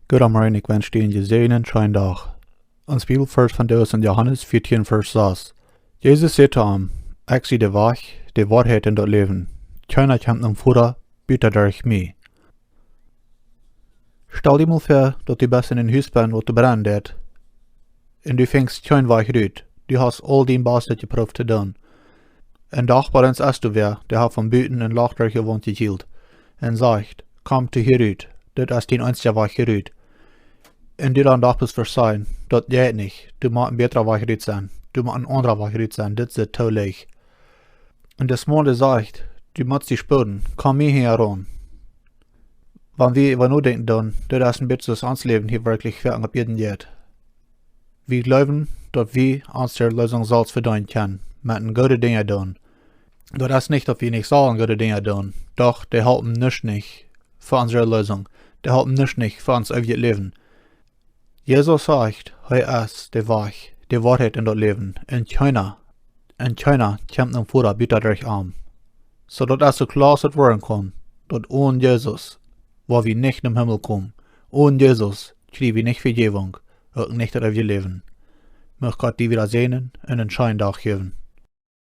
Godamorgen, ik wens je een gezegende schijndag. Ons Bibelvers vandaag in Johannes 14 vers 6. Jezus zei te hem, ik zie de weg, de waarheid en dat leven. Keiner komt naar voren, buiten durch mij. Stel je mal voor dat je best in een huis bent wat te branden heeft. En du fängst kein weg uit. Du hast al die best dat je proeft te doen. En dag bij ons is du weer, die heeft van buiten een lachter gewond gehield. En zegt, kom te hieruit, dit is die einzige weg hieruit. En du dan dacht voor zijn, dat geht niet. Du moet een betere weg uit zijn. Du moet een andere weg uit zijn, dit zit te leeg. En des Monde zegt, du musst die spüren, komm mir hier ran. Wenn wir über nur denken dann, das ist ein bisschen das ans Leben hier wirklich wirken auf jeden geht. Wir glauben, dass wir uns der Lösung selbst verdienen können, mit den guten Dingen tun. Das ist nicht, dass wir nicht sollen gute Dinge tun, doch die helfen nicht für unsere Lösung, die helfen nicht für uns ewiges Leben. Jesus sagt, er ist der Weg, die Wahrheit und das Leben, und keiner kommt нам vor, bitte durch arm. So dass es so klar werden kann, dass ohne Jesus, wo wir nicht im Himmel kommen, ohne Jesus kriegen wir nicht Vergebung, auch nicht das ewige Leben. Möchte Gott die wieder segnen und einen schönen Tag geben.